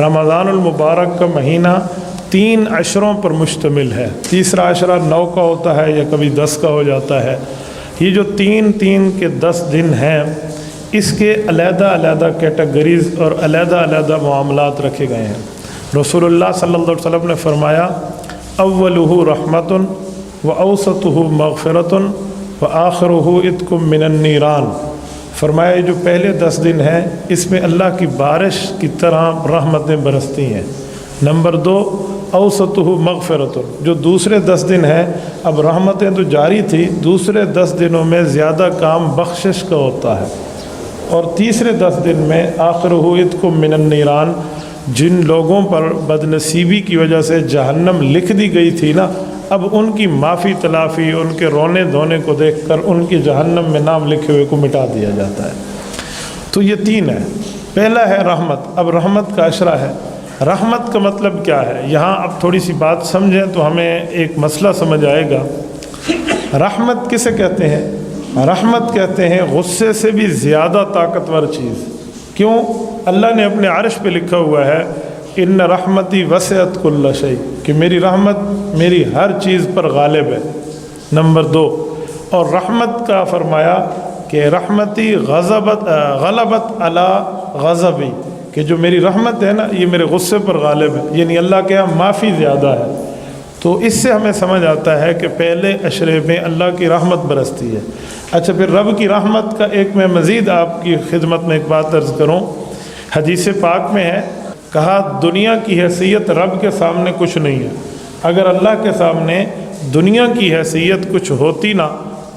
رمضان المبارک کا مہینہ 3 عشروں پر مشتمل ہے۔ تیسرا عشرہ 9 کا ہوتا ہے یا کبھی 10 کا ہو جاتا ہے۔ یہ جو 3 کے 10 دن ہیں، اس کے علیحدہ علیحدہ کیٹیگریز اور علیحدہ علیحدہ معاملات رکھے گئے ہیں۔ رسول اللہ صلی اللہ علیہ وسلم نے فرمایا اولہ رحمت و اوسطہ مغفرت و آخرہ عتق من النیران۔ فرمایا جو پہلے 10 دن ہیں اس میں اللہ کی بارش کی طرح رحمتیں برستی ہیں۔ نمبر 2 اوسطہ مغفرت، جو دوسرے 10 دن ہیں، اب رحمتیں تو جاری تھی، دوسرے 10 دنوں میں زیادہ کام بخشش کا ہوتا ہے۔ اور تیسرے 10 دن میں آخرہ عتق من النیران، جن لوگوں پر بدنصیبی کی وجہ سے جہنم لکھ دی گئی تھی نا، اب ان کی معافی تلافی، ان کے رونے دھونے کو دیکھ کر ان کی جہنم میں نام لکھے ہوئے کو مٹا دیا جاتا ہے۔ تو یہ 3 ہے۔ پہلا ہے رحمت۔ اب رحمت کا عشرہ ہے۔ رحمت کا مطلب کیا ہے؟ یہاں اب تھوڑی سی بات سمجھیں تو ہمیں ایک مسئلہ سمجھ آئے گا۔ رحمت کسے کہتے ہیں؟ رحمت کہتے ہیں غصے سے بھی زیادہ طاقتور چیز۔ کیوں؟ اللہ نے اپنے عرش پہ لکھا ہوا ہے ان رحمتی وسعت کل شیء، کہ میری رحمت میری ہر چیز پر غالب ہے۔ نمبر 2، اور رحمت کا فرمایا کہ رحمتی غلبت علی غضبی، کہ جو میری رحمت ہے نا یہ میرے غصے پر غالب ہے، یعنی اللہ کے یہاں معافی زیادہ ہے۔ تو اس سے ہمیں سمجھ آتا ہے کہ پہلے عشرے میں اللہ کی رحمت برستی ہے۔ اچھا، پھر رب کی رحمت کا ایک میں مزید آپ کی خدمت میں ایک بات عرض کروں۔ حدیث پاک میں ہے، کہا دنیا کی حیثیت رب کے سامنے کچھ نہیں ہے۔ اگر اللہ کے سامنے دنیا کی حیثیت کچھ ہوتی نا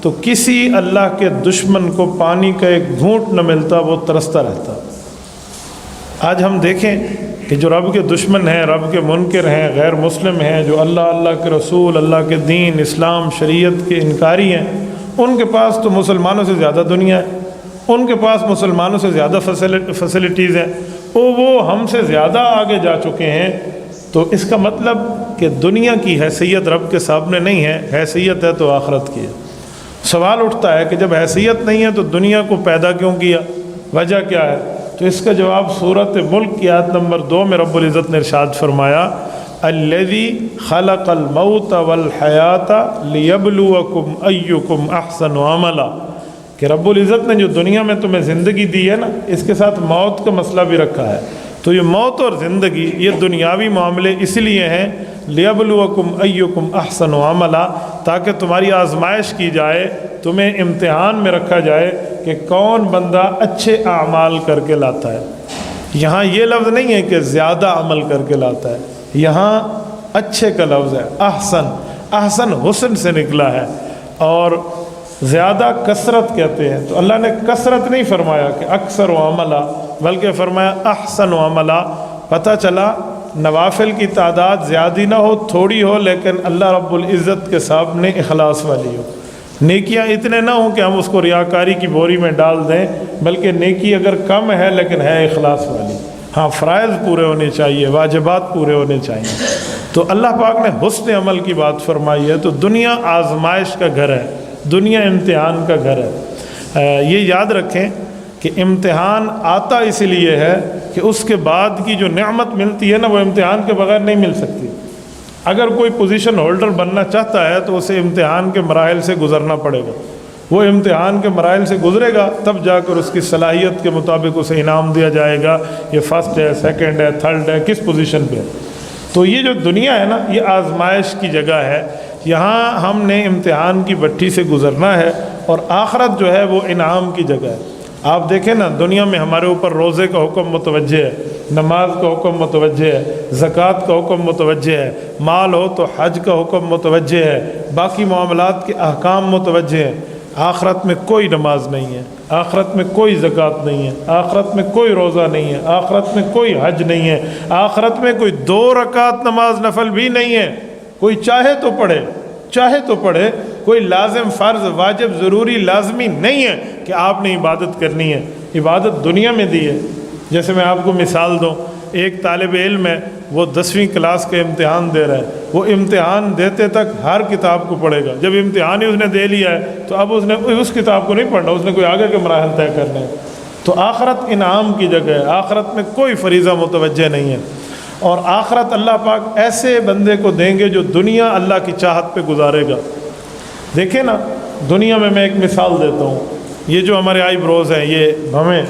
تو کسی اللہ کے دشمن کو پانی کا ایک گھونٹ نہ ملتا، وہ ترستا رہتا۔ آج ہم دیکھیں کہ جو رب کے دشمن ہیں، رب کے منکر ہیں، غیر مسلم ہیں، جو اللہ کے رسول، اللہ کے دین، اسلام، شریعت کے انکاری ہیں، ان کے پاس تو مسلمانوں سے زیادہ دنیا ہے، ان کے پاس مسلمانوں سے زیادہ فیسلٹیز ہیں، وہ ہم سے زیادہ آگے جا چکے ہیں۔ تو اس کا مطلب کہ دنیا کی حیثیت رب کے سامنے نہیں ہے، حیثیت ہے تو آخرت کی ہے۔ سوال اٹھتا ہے کہ جب حیثیت نہیں ہے تو دنیا کو پیدا کیوں کیا؟ وجہ کیا ہے؟ تو اس کا جواب سورۃ ملک کی آیت نمبر 2 میں رب العزت نے ارشاد فرمایا الذی خلق الموت والحیات لیبلوکم ایکم احسن عملا، کہ رب العزت نے جو دنیا میں تمہیں زندگی دی ہے نا، اس کے ساتھ موت کا مسئلہ بھی رکھا ہے۔ تو یہ موت اور زندگی یہ دنیاوی معاملے اس لیے ہیں لیبلوکم ایکم احسن عملا، تاکہ تمہاری آزمائش کی جائے، تمہیں امتحان میں رکھا جائے کہ کون بندہ اچھے اعمال کر کے لاتا ہے۔ یہاں یہ لفظ نہیں ہے کہ زیادہ عمل کر کے لاتا ہے، یہاں اچھے کا لفظ ہے۔ احسن حسن سے نکلا ہے، اور زیادہ کثرت کہتے ہیں۔ تو اللہ نے کثرت نہیں فرمایا کہ اکثر و عملہ، بلکہ فرمایا احسن و عملہ۔ پتہ چلا نوافل کی تعداد زیادہ نہ ہو، تھوڑی ہو، لیکن اللہ رب العزت کے سامنے اخلاص والی ہو۔ نیکیاں اتنے نہ ہوں کہ ہم اس کو ریاکاری کی بوری میں ڈال دیں، بلکہ نیکی اگر کم ہے لیکن ہے اخلاص والی۔ ہاں، فرائض پورے ہونے چاہیے، واجبات پورے ہونے چاہیے۔ تو اللہ پاک نے حسن عمل کی بات فرمائی ہے۔ تو دنیا آزمائش کا گھر ہے، دنیا امتحان کا گھر ہے۔ یہ یاد رکھیں کہ امتحان آتا اس لیے ہے کہ اس کے بعد کی جو نعمت ملتی ہے نا، وہ امتحان کے بغیر نہیں مل سکتی۔ اگر کوئی پوزیشن ہولڈر بننا چاہتا ہے تو اسے امتحان کے مراحل سے گزرنا پڑے گا۔ وہ امتحان کے مراحل سے گزرے گا تب جا کر اس کی صلاحیت کے مطابق اسے انعام دیا جائے گا، یہ فرسٹ ہے، سیکنڈ ہے، تھرڈ ہے، کس پوزیشن پہ ہے۔ تو یہ جو دنیا ہے نا، یہ آزمائش کی جگہ ہے، یہاں ہم نے امتحان کی بھٹی سے گزرنا ہے، اور آخرت جو ہے وہ انعام کی جگہ ہے۔ آپ دیکھیں نا، دنیا میں ہمارے اوپر روزے کا حکم متوجہ ہے، نماز کا حکم متوجہ ہے، زکوٰۃ کا حکم متوجہ ہے، مال ہو تو حج کا حکم متوجہ ہے، باقی معاملات کے احکام متوجہ ہیں۔ آخرت میں کوئی نماز نہیں ہے، آخرت میں کوئی زکوٰۃ نہیں ہے، آخرت میں کوئی روزہ نہیں ہے، آخرت میں کوئی حج نہیں ہے، آخرت میں کوئی 2 رکعت نماز نفل بھی نہیں ہے۔ کوئی چاہے تو پڑھے، کوئی لازم، فرض، واجب، ضروری، لازمی نہیں ہے کہ آپ نے عبادت کرنی ہے۔ عبادت دنیا میں دی ہے۔ جیسے میں آپ کو مثال دوں، ایک طالب علم ہے، وہ 10ویں کلاس کا امتحان دے رہا ہے، وہ امتحان دیتے تک ہر کتاب کو پڑھے گا۔ جب امتحان ہی اس نے دے لیا ہے تو اب اس نے اس کتاب کو نہیں پڑھنا، اس نے کوئی آگے کے مراحل طے کرنے ہیں۔ تو آخرت انعام کی جگہ ہے، آخرت میں کوئی فریضہ متوجہ نہیں ہے، اور آخرت اللہ پاک ایسے بندے کو دیں گے جو دنیا اللہ کی چاہت پہ گزارے گا۔ دیکھیں نا، دنیا میں ایک مثال دیتا ہوں، یہ جو ہمارے آئی بروز ہیں، یہ ہمیں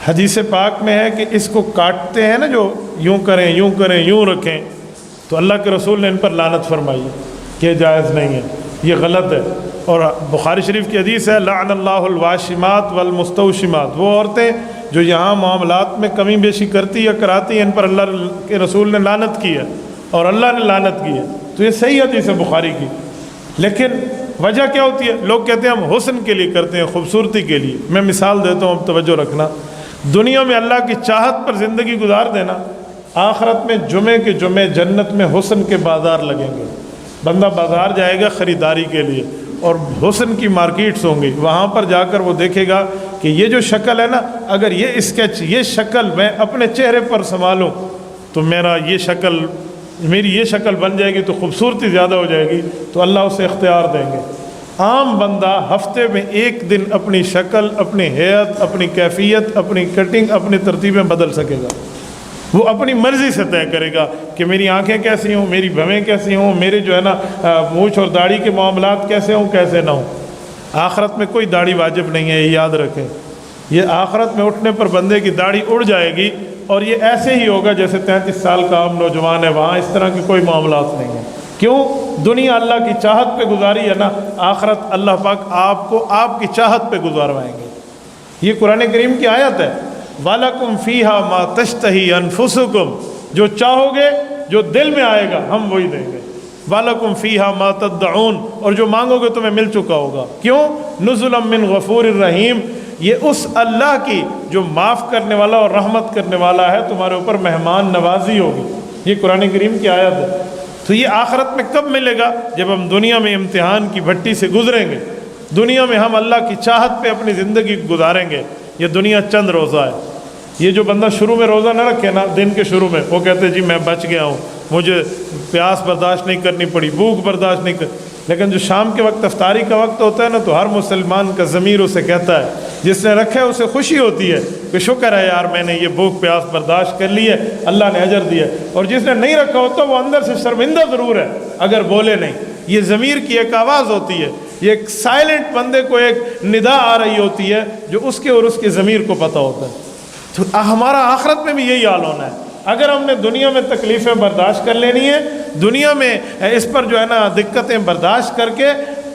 حدیث پاک میں ہے کہ اس کو کاٹتے ہیں نا، جو یوں کریں یوں کریں یوں رکھیں، تو اللہ کے رسول نے ان پر لعنت فرمائی کہ یہ جائز نہیں ہے، یہ غلط ہے۔ اور بخاری شریف کی حدیث ہے، لعن اللہ الواشمات والمستوشمات، وہ عورتیں جو یہاں معاملات میں کمی بیشی کرتی یا کراتی ہیں، ان پر اللہ کے رسول نے لعنت کی ہے اور اللہ نے لعنت کی ہے۔ تو یہ صحیح حدیث ہے بخاری کی، لیکن وجہ کیا ہوتی ہے؟ لوگ کہتے ہیں ہم حسن کے لیے کرتے ہیں، خوبصورتی کے لیے۔ میں مثال دیتا ہوں، اب توجہ رکھنا، دنیا میں اللہ کی چاہت پر زندگی گزار دینا، آخرت میں جمعے کے جمعے جنت میں حسن کے بازار لگیں گے، بندہ بازار جائے گا خریداری کے لیے، اور حسن کی مارکیٹس ہوں گی، وہاں پر جا کر وہ دیکھے گا کہ یہ جو شکل ہے نا، اگر یہ اسکیچ، یہ شکل میں اپنے چہرے پر سنبھالوں تو میری یہ شکل بن جائے گی، تو خوبصورتی زیادہ ہو جائے گی، تو اللہ اسے اختیار دیں گے۔ عام بندہ ہفتے میں ایک دن اپنی شکل، اپنی ہیئت، اپنی کیفیت، اپنی کٹنگ، اپنی ترتیبیں بدل سکے گا، وہ اپنی مرضی سے طے کرے گا کہ میری آنکھیں کیسی ہوں، میری بھویں کیسی ہوں، میرے جو ہے نا مونچھ اور داڑھی کے معاملات کیسے ہوں کیسے نہ ہوں۔ آخرت میں کوئی داڑھی واجب نہیں ہے، یہ یاد رکھیں۔ یہ آخرت میں اٹھنے پر بندے کی داڑھی اڑ جائے گی، اور یہ ایسے ہی ہوگا جیسے 33 سال کا عام نوجوان ہے، وہاں اس طرح کی کوئی معاملات نہیں ہیں۔ کیوں؟ دنیا اللہ کی چاہت پہ گزاری ہے نا، آخرت اللہ پاک آپ کو آپ کی چاہت پہ گزاروائیں گے۔ یہ قرآن کریم کی آیت ہے، وَلَكُمْ فِيهَا مَا تَشْتَهِي أَنفُسُكُمْ، جو چاہو گے، جو دل میں آئے گا ہم وہی دیں گے۔ وَلَكُمْ فِيهَا مَا تَدَّعُونَ، اور جو مانگو گے تمہیں مل چکا ہوگا۔ کیوں؟ نُزُلًا مِّن غَفُورٍ رَحِيمٍ، یہ اس اللہ کی جو معاف کرنے والا اور رحمت کرنے والا ہے، تمہارے اوپر مہمان نوازی ہوگی۔ یہ قرآن کریم کی آیت ہے۔ تو یہ آخرت میں کب ملے گا؟ جب ہم دنیا میں امتحان کی بھٹی سے گزریں گے، دنیا میں ہم اللہ کی چاہت پہ اپنی زندگی گزاریں گے۔ یہ دنیا چند روزہ ہے۔ یہ جو بندہ شروع میں روزہ نہ رکھے نا، دن کے شروع میں، وہ کہتے جی میں بچ گیا ہوں، مجھے پیاس برداشت نہیں کرنی پڑی، بھوک برداشت نہیں لیکن جو شام کے وقت افطاری کا وقت ہوتا ہے نا، تو ہر مسلمان کا ضمیر اسے کہتا ہے، جس نے رکھا ہے اسے خوشی ہوتی ہے کہ شکر ہے یار میں نے یہ بھوک پیاس برداشت کر لی ہے، اللہ نے اجر دیا ہے۔ اور جس نے نہیں رکھا ہوتا وہ اندر سے شرمندہ ضرور ہے اگر بولے نہیں۔ یہ ضمیر کی ایک آواز ہوتی ہے، یہ ایک سائلنٹ بندے کو ایک ندا آ رہی ہوتی ہے جو اس کے اور اس کے ضمیر کو پتہ ہوتا ہے۔ تو ہمارا آخرت میں بھی یہی حال ہونا ہے۔ اگر ہم نے دنیا میں تکلیفیں برداشت کر لینی ہے، دنیا میں اس پر جو ہے نا دقتیں برداشت کر کے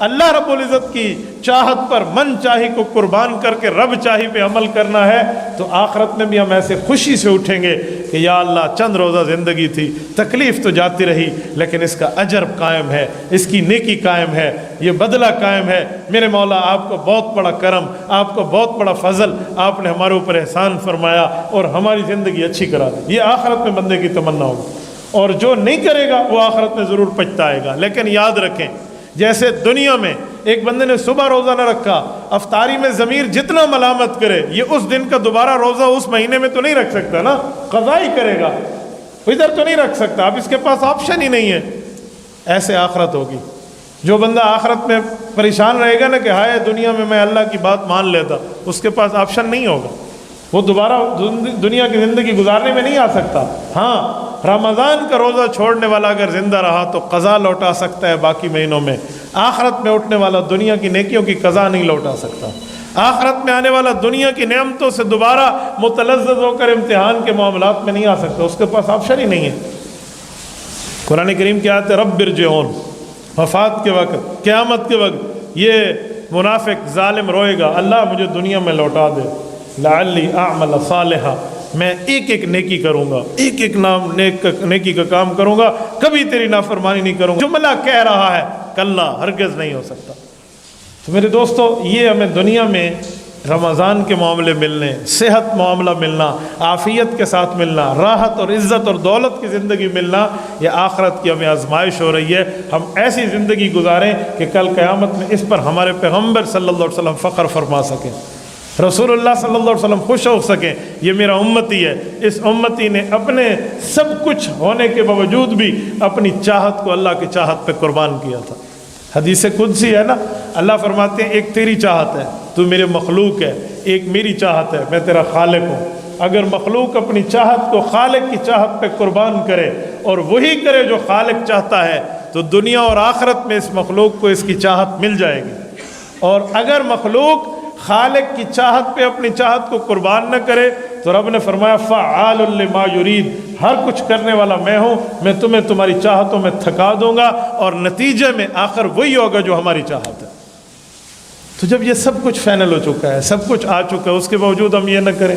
اللہ رب العزت کی چاہت پر من چاہی کو قربان کر کے رب چاہی پہ عمل کرنا ہے، تو آخرت میں بھی ہم ایسے خوشی سے اٹھیں گے کہ یا اللہ چند روزہ زندگی تھی، تکلیف تو جاتی رہی لیکن اس کا اجر قائم ہے، اس کی نیکی قائم ہے، یہ بدلہ قائم ہے۔ میرے مولا آپ کو بہت بڑا کرم، آپ کو بہت بڑا فضل، آپ نے ہمارے اوپر احسان فرمایا اور ہماری زندگی اچھی کرا دی۔ یہ آخرت میں بندے کی تمنا ہوگی، اور جو نہیں کرے گا وہ آخرت میں ضرور پچھتائے گا۔ لیکن یاد رکھیں، جیسے دنیا میں ایک بندے نے صبح روزہ نہ رکھا، افطاری میں ضمیر جتنا ملامت کرے، یہ اس دن کا دوبارہ روزہ اس مہینے میں تو نہیں رکھ سکتا نا، قضا ہی کرے گا، ادھر تو نہیں رکھ سکتا، اب اس کے پاس آپشن ہی نہیں ہے۔ ایسے آخرت ہوگی۔ جو بندہ آخرت میں پریشان رہے گا نا کہ ہائے دنیا میں میں اللہ کی بات مان لیتا، اس کے پاس آپشن نہیں ہوگا، وہ دوبارہ دنیا کی زندگی گزارنے میں نہیں آ سکتا۔ ہاں، رمضان کا روزہ چھوڑنے والا اگر زندہ رہا تو قضا لوٹا سکتا ہے باقی مہینوں میں۔ آخرت میں اٹھنے والا دنیا کی نیکیوں کی قضا نہیں لوٹا سکتا۔ آخرت میں آنے والا دنیا کی نعمتوں سے دوبارہ متلذذ ہو کر امتحان کے معاملات میں نہیں آ سکتا، اس کے پاس آپشن ہی نہیں ہے۔ قرآن کریم کی آیت ہے رب ارجعون، وفات کے وقت، قیامت کے وقت یہ منافق ظالم روئے گا، اللہ مجھے دنیا میں لوٹا دے، لعلی اعمل صالحا، میں ایک ایک نیکی کروں گا، ایک ایک نیکی کا کام کروں گا، کبھی تیری نافرمانی نہیں کروں گا۔ جملہ کہہ رہا ہے، کلا، ہرگز نہیں ہو سکتا۔ تو میرے دوستو، یہ ہمیں دنیا میں رمضان کے معاملے ملنے، صحت معاملہ ملنا، عافیت کے ساتھ ملنا، راحت اور عزت اور دولت کی زندگی ملنا، یہ آخرت کی ہمیں آزمائش ہو رہی ہے۔ ہم ایسی زندگی گزاریں کہ کل قیامت میں اس پر ہمارے پیغمبر صلی اللہ علیہ وسلم فخر فرما سکیں، رسول اللہ صلی اللہ علیہ وسلم خوش ہو سکیں، یہ میرا امتی ہے، اس امتی نے اپنے سب کچھ ہونے کے باوجود بھی اپنی چاہت کو اللہ کی چاہت پہ قربان کیا تھا۔ حدیث قدسی ہے نا، اللہ فرماتے ہیں ایک تیری چاہت ہے، تو میرے مخلوق ہے، ایک میری چاہت ہے، میں تیرا خالق ہوں۔ اگر مخلوق اپنی چاہت کو خالق کی چاہت پہ قربان کرے اور وہی کرے جو خالق چاہتا ہے تو دنیا اور آخرت میں اس مخلوق کو اس کی چاہت مل جائے گی۔ اور اگر مخلوق خالق کی چاہت پہ اپنی چاہت کو قربان نہ کرے تو رب نے فرمایا فعال لما یرید، ہر کچھ کرنے والا میں ہوں، میں تمہیں تمہاری چاہتوں میں تھکا دوں گا اور نتیجے میں آخر وہی ہوگا جو ہماری چاہت ہے۔ تو جب یہ سب کچھ فائنل ہو چکا ہے، سب کچھ آ چکا ہے، اس کے باوجود ہم یہ نہ کریں۔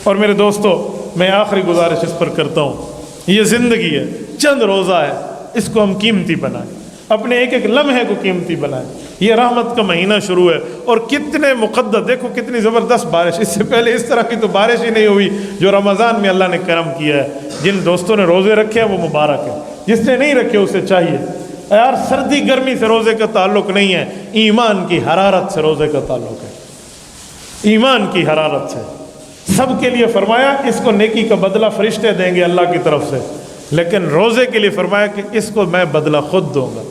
اور میرے دوستو، میں آخری گزارش اس پر کرتا ہوں، یہ زندگی ہے، چند روزہ ہے، اس کو ہم قیمتی بنائیں، اپنے ایک ایک لمحے کو قیمتی بنائیں۔ یہ رحمت کا مہینہ شروع ہے اور کتنے مقدس، دیکھو کتنی زبردست بارش، اس سے پہلے اس طرح کی تو بارش ہی نہیں ہوئی جو رمضان میں اللہ نے کرم کیا ہے۔ جن دوستوں نے روزے رکھے ہیں وہ مبارک ہے، جس نے نہیں رکھے اسے چاہیے یار، سردی گرمی سے روزے کا تعلق نہیں ہے، ایمان کی حرارت سے روزے کا تعلق ہے، ایمان کی حرارت سے۔ سب کے لیے فرمایا اس کو نیکی کا بدلہ فرشتے دیں گے اللہ کی طرف سے، لیکن روزے کے لیے فرمایا کہ اس کو میں بدلہ خود دوں گا۔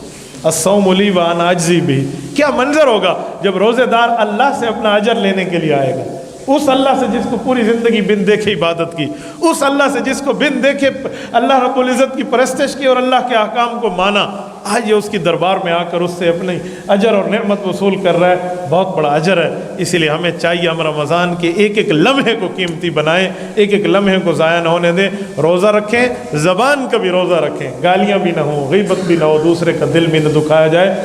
الصوم لی وانا اجزی بھی، کیا منظر ہوگا جب روزے دار اللہ سے اپنا اجر لینے کے لیے آئے گا، اس اللہ سے جس کو پوری زندگی بن دیکھے عبادت کی، اس اللہ سے جس کو بن دیکھے اللہ رب العزت کی پرستش کی اور اللہ کے احکام کو مانا، آج یہ اس کی دربار میں آ کر اس سے اپنی اجر اور نعمت وصول کر رہا ہے، بہت بڑا اجر ہے۔ اسی لیے ہمیں چاہیے ہم رمضان کے ایک ایک لمحے کو قیمتی بنائیں، ایک ایک لمحے کو ضائع نہ ہونے دیں، روزہ رکھیں، زبان کا بھی روزہ رکھیں، گالیاں بھی نہ ہوں، غیبت بھی نہ ہو، دوسرے کا دل بھی نہ دکھایا جائے۔